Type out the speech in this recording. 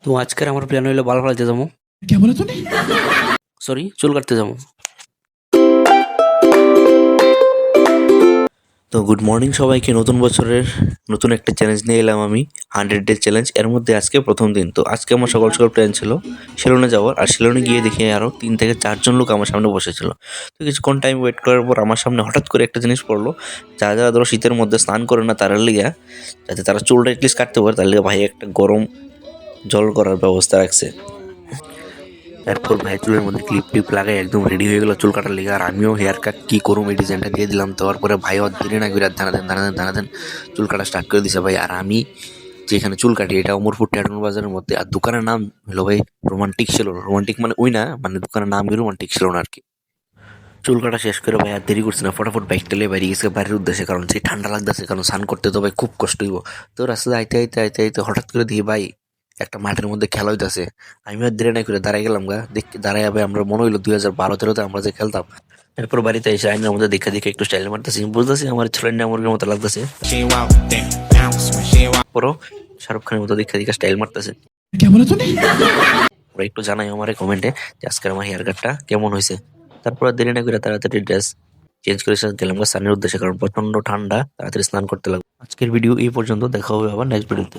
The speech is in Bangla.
তো আজকের আমার প্ল্যান হইলো বাল ফালাইতে যাবো। क्या बोला तूने? সরি, চুল কাটতে যাবো। তো গুড মর্নিং সবাইকে। নতুন বছরের নতুন একটা চ্যালেঞ্জ নিয়ে এলাম আমি, 100 ডে চ্যালেঞ্জ। এর মধ্যে আজকে প্রথম দিন। তো আজকে আমার সকাল সকাল প্ল্যান ছিল শিলনে যাওয়ার, আর শিলনে গিয়ে দেখি আরও 3 থেকে 4 জন লোক আমার সামনে বসেছিল। তো কিছুক্ষণ টাইম ওয়েট করার পর আমার সামনে হঠাৎ করে একটা জিনিস পড়লো, যারা যারা ধরো শীতের মধ্যে স্নান করে না তারা লিগা, যাতে তারা চুলটা এটলিস্ট কাটতে পারে, তার লিগে ভাই একটা গরম জল করার ব্যবস্থা রাখছে। এরপর ভাই চুলের মধ্যে ক্লিপ টিপ লাগাই একদম রেডি হয়ে গেল চুল কাটার লেগে। আর আমিও হেয়ার কাট কি করুম এই ডিজাইনটা দিয়ে দিলাম। তো তারপরে ভাই অধীরে না করে দানা দেন চুল কাটা স্টার্ট করে দিছে ভাই। আর আমি যেখানে চুল কাটি এটা অমরপুর ট্যাটুন বাজারের মধ্যে, আর দোকানের নাম হলো ভাই রোমান্টিক সেলুন। রোমান্টিক মানে ওই না, মানে দোকানের নাম রোমান্টিক সেলুন আর কি। চুল কাটা শেষ করে ভাই আর দেরি করছে না, ফটাফট বাইক টেলে বাইরে গেছে বাইরের উদ্দেশ্যে, কারণ সেই ঠান্ডা লাগতেছে, কারণ স্নান করতে তো ভাই খুব কষ্ট হইব। তো রাস্তায় আইতে হঠাৎ করে দেখি ভাই একটা মাঠের মধ্যে খেলা হইতাছে। আমি আর দেরি নাই করে দাঁড়াই গেলাম গা, দেখতে দাঁড়াই ভাই আমরা মনে হইলো 2012-13 আমরা যে খেলতাম। এরপর বাড়িতে এসে আইনের মধ্যে দেখে দেখে একটু স্টাইল মারতেছি, বুঝতেছি আমার ছেলের মুরগির মতো লাগতেছে। পরও শাহরুখ খানের মতো দেখে দেখে স্টাইল মারতেছে। क्या बोला तूने? ওরা একটু জানাই আমার কমেন্টে যে আজকের আমার হেয়ার কাটটা কেমন হয়েছে। তারপর আর দেরি না করে তাড়াতাড়ি ড্রেস চেঞ্জ করে গেলাম স্নানের উদ্দেশ্যে, কারণ প্রচন্ড ঠান্ডা, তাড়াতাড়ি স্নান করতে লাগবে। আজকের ভিডিও এই পর্যন্ত, দেখা হবে আবার নেক্সট ভিডিওতে।